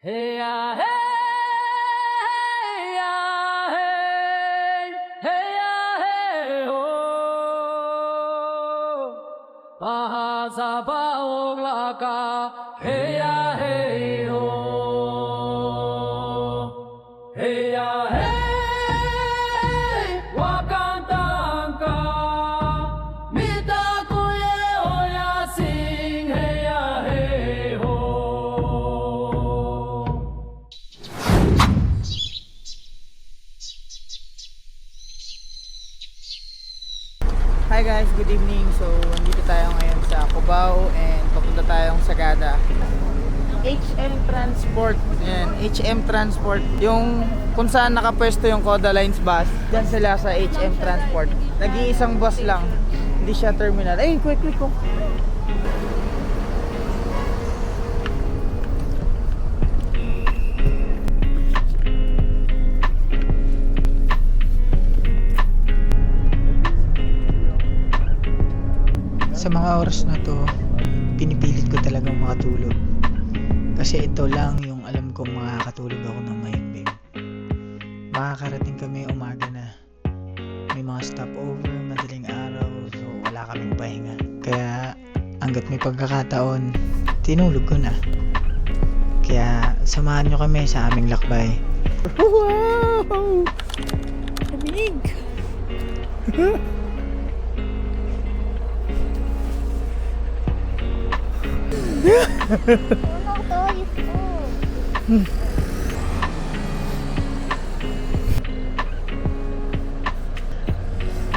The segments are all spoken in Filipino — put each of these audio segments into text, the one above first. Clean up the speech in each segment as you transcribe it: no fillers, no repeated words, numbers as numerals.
Hey ya hey ya hey ya hey ho Bahasa baong laka hey ya hey ho Hey ya hey wakantangka Mita kuye oya sing hey ya hey ho Hi guys, good evening. So, nandito tayo ngayon sa Cubao and papunta tayong Sagada. HM Transport. Ayan, HM Transport. Yung kung saan nakapwesto yung Coda Lines bus, dyan sila sa HM Transport. Nag-iisang bus lang. Hindi siya terminal. Ay, quick ko. Sa mga oras na to, pinipilit ko talagang makatulog. Kasi ito lang yung alam kong makakatulog ako ng mahimbing. Makakarating kami umaga na. May mga stopover, madaling araw, so wala kaming pahinga. Kaya hanggat may pagkakataon, tinulog ko na. Kaya samahan nyo kami sa aming lakbay. Wow! Kamig!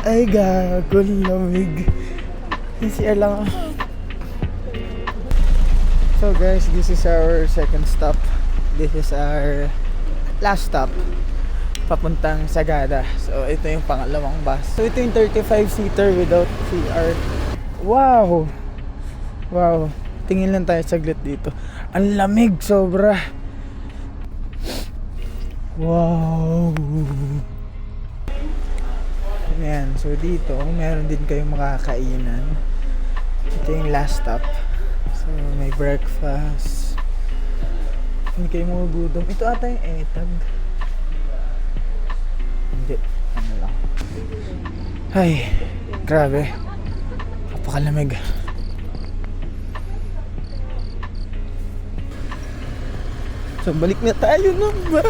Ay gago, lamig. CR lang. So guys, this is our second stop. This is our last stop papuntang Sagada. So ito yung pangalawang bus. So ito yung 35-seater without CR. Wow! Wow, tingin lang tayo saglit dito. Ang lamig, sobra. Wow. Ayan, so dito, meron din kayong makakainan. Ito yung last stop. So, may breakfast. Hindi kayo magugutom. Ito ata yung etag. Hindi, ano lang. Ay, grabe. Napakalamig. So balik na tayo ng bus.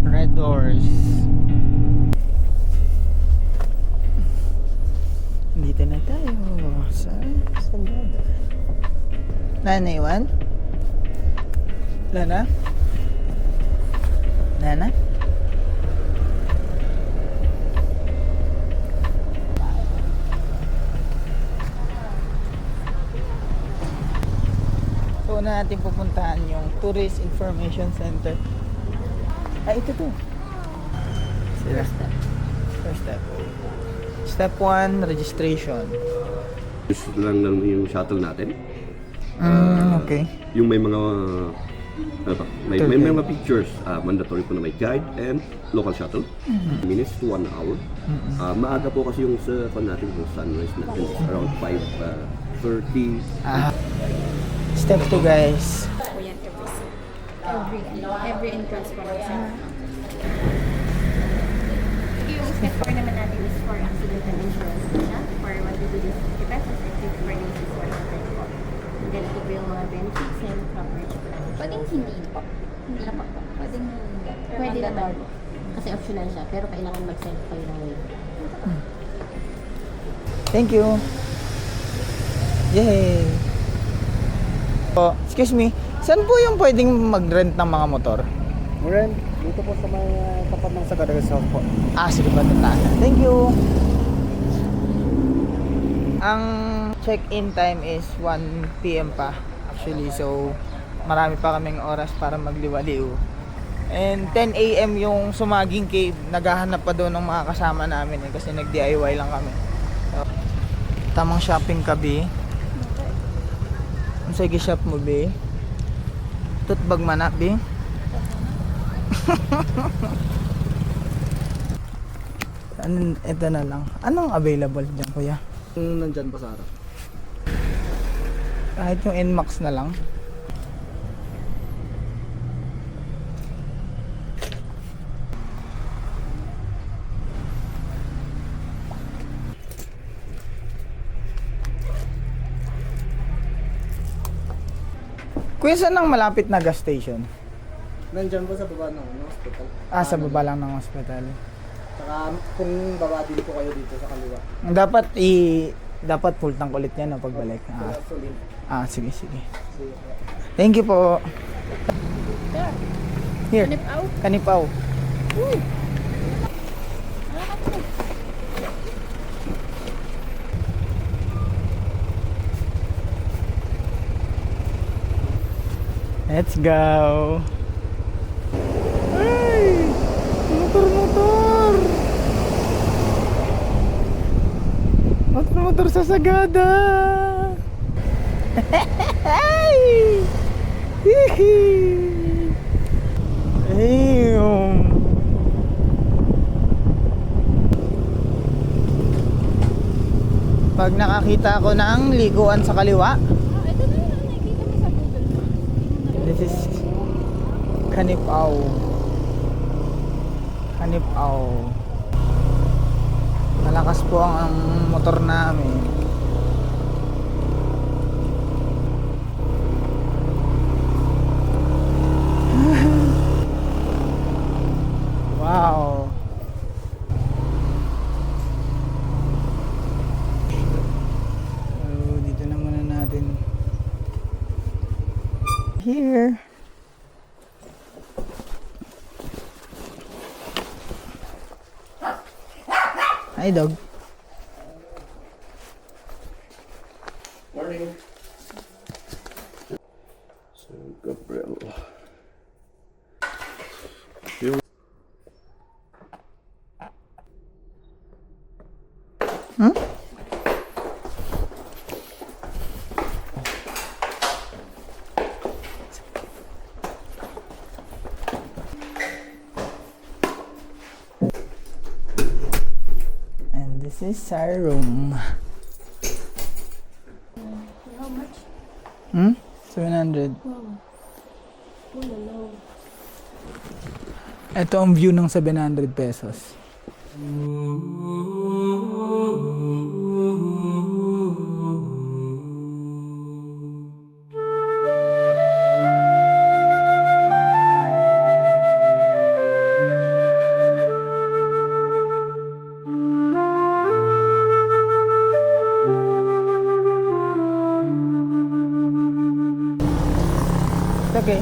Red doors. Dito na tayo sa Sagada. Naiwan? Lana? Nana? Na natin pupuntahan yung Tourist Information Center. Ay, ito to. Sila. First step. Step 1, registration. Gusto lang yung shuttle natin. Okay. Yung may mga ano ba? May mga pictures, mandatory po na may guide and local shuttle. Minutes to 1 hour. Maaga po kasi yung sa natin yung sunrise natin is around 5:30. Step 2 guys. Po yan every entrance po ng isa. Yung step 4 naman natin is for accidental insurance po siya. For 150 pesos, exceed for days is 100 po. And then ito po yung mga benefits and coverage po natin. Pwedeng hindi po. Hindi na po. Pwedeng Pwede naman po. Kasi optional siya, pero kailangan mag-self kayo ng waiver. Thank you. Yay! Oh, excuse me, saan po yung pwedeng mag-rent ng mga motor? Rent, dito po sa may tapat ng Sagada Resort po. Sige ba tandaan? Thank you! Ang check-in time is 1 PM pa actually, so marami pa kaming oras para magliwaliw. And 10 AM yung Sumaging Cave, naghahanap pa doon ng mga kasama namin kasi nag-DIY lang kami. So, tamang shopping kabi. Sige shop mo be. Tutbag man na be. Ito na lang. Anong available dyan, kuya? Kung nandyan pa sa harap. Kahit yung NMAX na lang. Kuya, saan ang malapit na gas station? Nandyan po sa baba ng hospital. Ah, sa baba lang ng hospital. Saka kung baba din po kayo dito sa kaliwa. Dapat full tank ulit yan no, pagbalik. Gasoline. Sige. Thank you po. Here. Kanipaw. Let's go. Ay! Motor! Motor sa Sagada. Ay! Hihi! Ayun. Pag nakakita ako ng liguan sa kaliwa, Ito na yun, nakikita mo sa Google Maps. this is Kanipaw. Malakas po ang motor namin. Wow. So, dito na muna natin. Here. Hi, dog. Morning. San Gabriel. Yung Hmm? And this is our room. How much? 700. Wow. Oh, no. Ito ang view ng 700 pesos. Okay.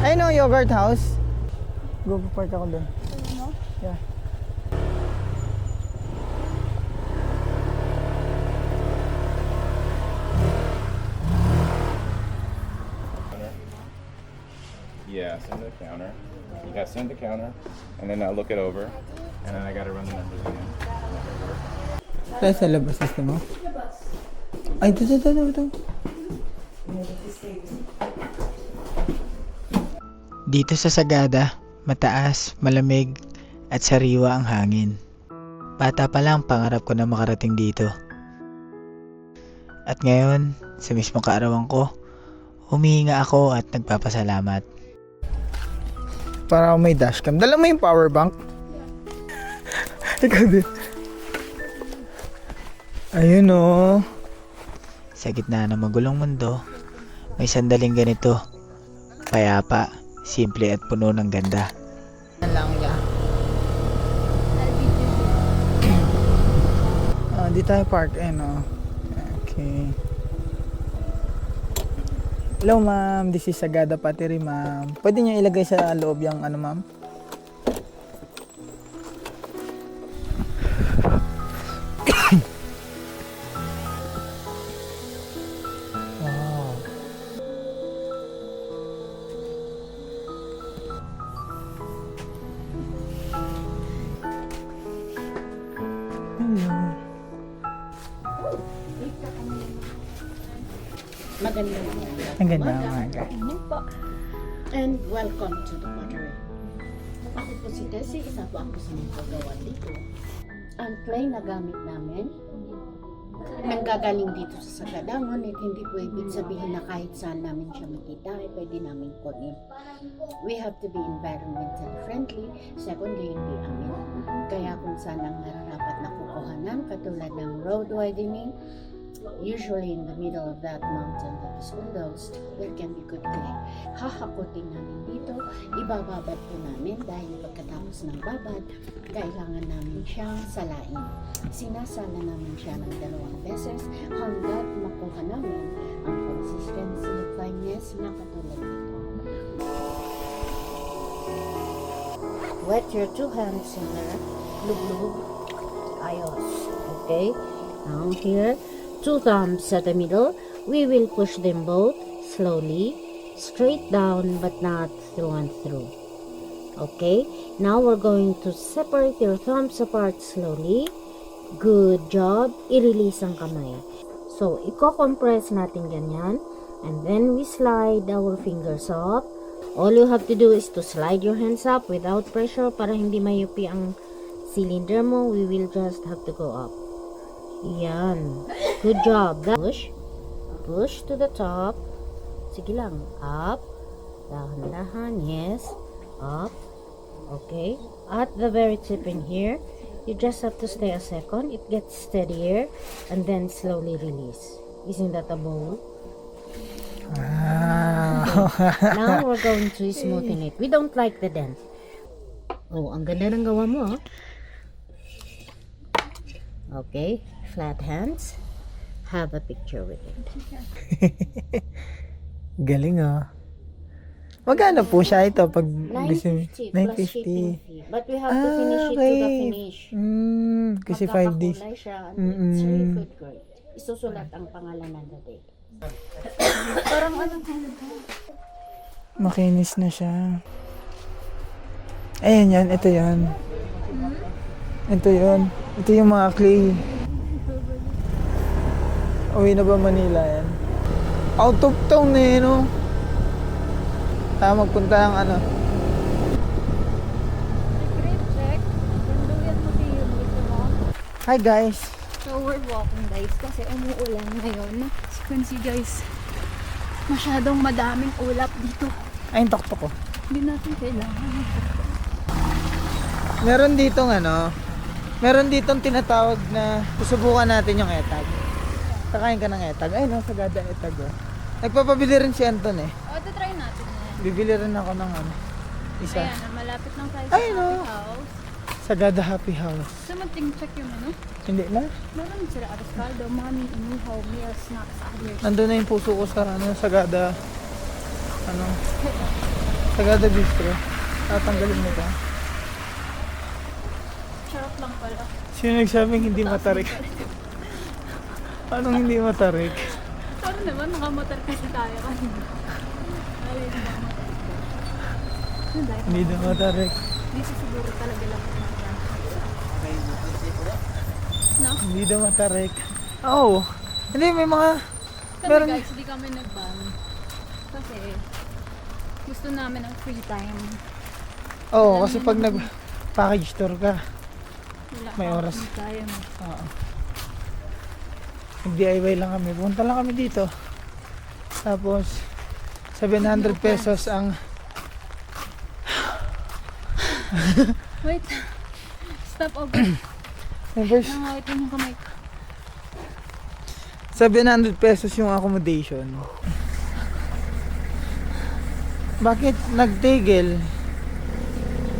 I know yogurt house. Go park ako doon. Yeah. Yeah, send the counter. You gotta send the counter, and then I'll look it over, and then I gotta run the numbers again. Tayo sa labas system mo? Ay, ito. Dito sa Sagada, mataas, malamig, at sariwa ang hangin. Bata pa lang, pangarap ko na makarating dito. At ngayon, sa mismong kaarawan ko, humihinga ako at nagpapasalamat. Para may dashcam. Dala mo yung power bank? Ikaw din. Ayun o. Sa gitna ng magulong mundo, may sandaling ganito. Payapa, simple at puno ng ganda. Lang ya. Di tayo park Okay. Hello ma'am, this is Sagada Pateri ma'am. Pwede niyo ilagay sa loob yung ma'am? Wow. Hello. Magandang Ang ganda ng umaga. and welcome to the pottery. si Tessie, isa po ako sa mga paggawa dito. Ang clay na gamit namin, nanggagaling dito sa Sagadangon, at hindi po ibig sabihin na kahit saan namin siya makita, ay pwede namin kunin. We have to be environmental friendly. Secondly, hindi amin. Kaya kung saan ang nararapat na kukuhanan, katulad ng road widening, usually in the middle of that mountain that is bulldozed, there can be good clay. Hahakutin namin dito, ibababad po namin dahil pagkatapos ng babad, kailangan namin siyang salain. Sinasala namin siya ng 2 beses hanggat makuha namin ang consistency, fineness na katulad nito. Wet your 2 hands in there. Lug-lug. Ayos. Okay? Now here, 2 thumbs at the middle. We will push them both slowly, straight down but not through and through. Okay, now we're going to separate your thumbs apart slowly. Good job. I-release ang kamay. So, i-compress natin ganyan. And then we slide our fingers up. All you have to do is to slide your hands up without pressure para hindi mayupi ang cylinder mo. We will just have to go up. Yan. Good job. Push. Push to the top. Sige lang. Up. Dahan-dahan. Yes. Up. Okay. At the very tip in here, you just have to stay a second. It gets steadier. And then slowly release. Isn't that a bowl? Wow. Now we're going to smoothen it. We don't like the dent. Oh, ang ganda ng gawa mo, ah. Okay. Flat hands. Have a picture with it. Galing ah. Magkano po siya ito pag gusto mo? 950 plus shipping fee. But we have to finish it to the finish. Kasi 5 days. Magkakakulay siya. And it's really food grade. Isusulat ang pangalan ng date. Parang ano, Makinis na siya. Ayan yan, ito yan. Ito yun. Ito yung mga clay. Uwi na ba Manila yan? Out of town na yun, no? Magpunta ng ano. great check. Dunduyan mo si Yumito mo. Hi guys. So we're walking guys kasi umuulan ngayon. As you can see guys, masyadong madaming ulap dito. Ay, tok-tok ko. Hindi natin kailangan. Meron ditong ano, meron ditong tinatawag na susubukan natin yung etag. Kakain ka ng etag. Ay, no, Sagada etag. Oh. Nagpapabili rin si Anton eh. O, try natin na yan. Bibili rin ako ng ano, isa. Ayan, malapit lang tayo Ay, sa no. happy house. Sagada Happy House. So, mag-check yung menu. Hindi na. Meron sila avocado, money, inuhaw, meal, snacks, others. Nandun na yung puso ko sa ano, Sagada, ano, Sagada Bistro. Tatanggalin mo ba? Charot lang pala. Sino nagsabing hindi matarik? Anong hindi matarik? Ano naman, nakamotor kasi tayo kanina. Alay na ba motor ko? Ano dahil? Hindi na matarik. Dito siguro talaga lang ako na. No? Hindi na matarik. Oh, hindi may mga, Kami meron, guys, hindi kami nag-ban. Kasi gusto namin ang free time. oh, kasi pag nag-package tour ka, Wala May kang oras. free time. oo. Nag-DIY lang kami. Punta lang kami dito. Tapos, 700 pesos ang, Wait. Stop over. first, Nangawit mo yung kamay ko. 700 pesos yung accommodation. Bakit nagtigil?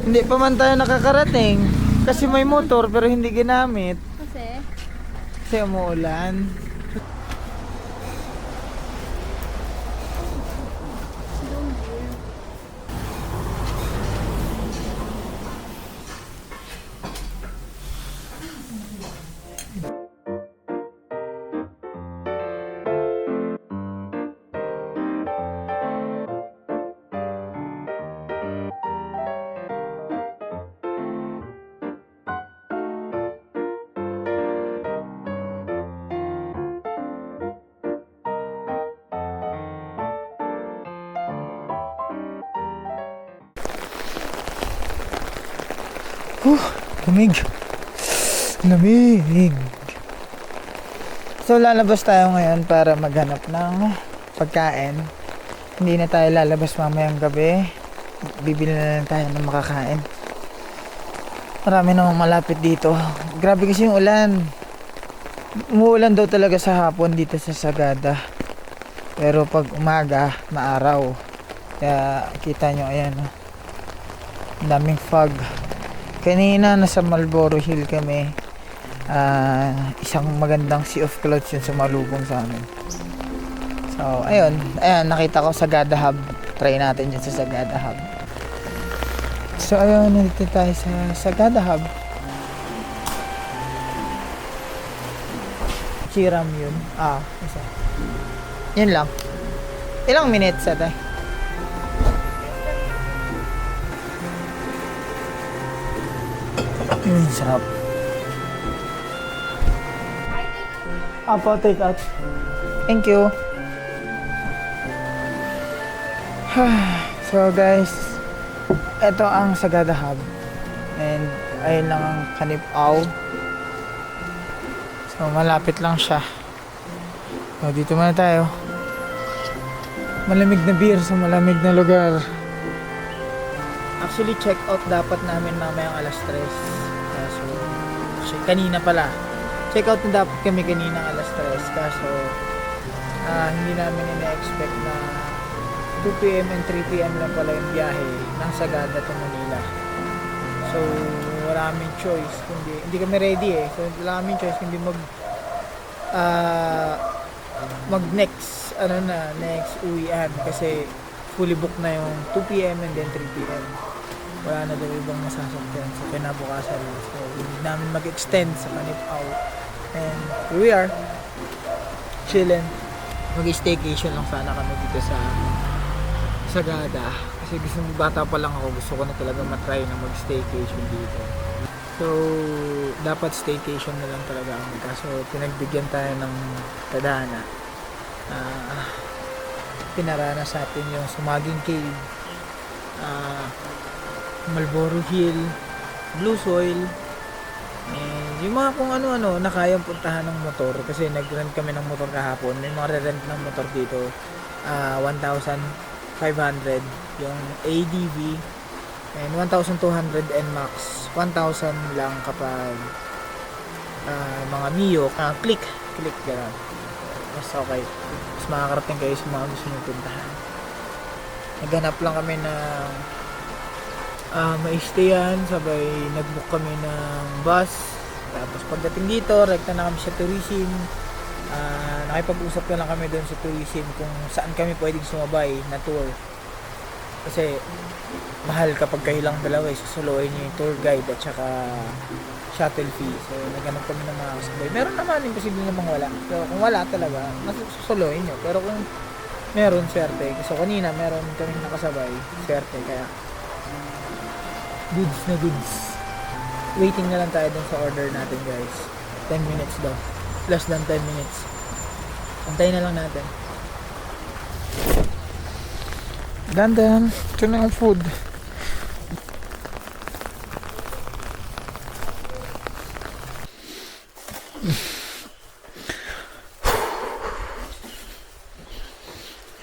Hindi pa man tayo nakakarating. Kasi may motor pero hindi ginamit. Kasi, Kasi umuulan. Lamig. Lamig. So lalabas tayo ngayon para maghanap ng pagkain. Hindi na tayo lalabas mamayang gabi. Bibili na lang tayo ng makakain. Marami namang malapit dito. Grabe kasi yung ulan. Umuulan daw talaga sa hapon dito sa Sagada. Pero pag umaga, maaraw. Kaya kita nyo, ayan. Ang daming fog. Kanina nasa Marlboro Hill kami. Isang magandang sea of clouds yun sumalubong sa amin. So, ayun. Ayan, nakita ko Sagada Hub. Try natin yun sa Sagada Hub. So, ayun. Nandito tayo sa Sagada Hub. Chiram yun. Isa. Yun lang. Ilang minutes ate? Sarap. Apo, take out. Thank you. So guys, ito ang Sagada Hub. And ayun lang ang Kanipaw. So malapit lang siya. So dito muna tayo. Malamig na beer sa malamig na lugar. Actually check out dapat namin mamayang alas 3. So kanina pala. Check out na dapat kami kanina alas 3. Kaso hindi namin ina-expect na 2 PM and 3 PM lang pala yung biyahe ng Sagada to Manila. So wala kaming choice kundi hindi kami ready so wala kaming choice kundi mag next next uwian kasi fully booked na yung 2 PM and then 3 PM. Wala na daw ibang masasakyan so kinabukasan. So hindi namin mag-extend sa Kanipaw and here we are chilling. Mag-staycation lang sana kami dito sa Sagada kasi bata pa lang ako, gusto ko na talaga matry na mag-staycation dito. So dapat staycation na lang talaga ang kaso pinagbigyan tayo ng tadhana. Pinaranas natin yung Sumaging Cave, Marlboro Hill, Blue Soil, and yung mga kung ano-ano na kayang puntahan ng motor kasi nag-rent kami ng motor kahapon. May mga re-rent ng motor dito 1,500 yung ADV and 1,200 NMAX. 1,000 lang kapag mga Mio, click gano'n. Mas okay, mas makakarating kayo sa mga gusto nyo puntahan. Naghanap lang kami ng ma-stayan, sabay nag-book kami ng bus. Tapos pagdating dito, rekta na kami sa tourism. Nakipag-usap na lang kami doon sa tourism kung saan kami pwedeng sumabay na tour. Kasi mahal kapag kayo lang dalawa, susuluin nyo yung tour guide at saka shuttle fee. So naghanap kami ng mga kasabay. Meron naman, imposible namang wala. Pero kung wala talaga, susuluin nyo. Pero kung meron, swerte. So kanina meron kaming nakasabay, swerte. Kaya goods na goods. Waiting na lang tayo dun sa order natin guys. 10 minutes daw. Less than 10 minutes. Antayin na lang natin. Dandan. Ito na yung food.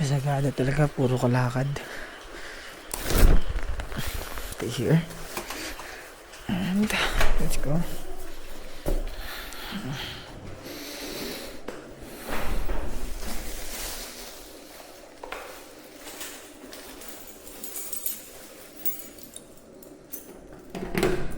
Sagada talaga. Puro kalakad. Stay here. And let's go.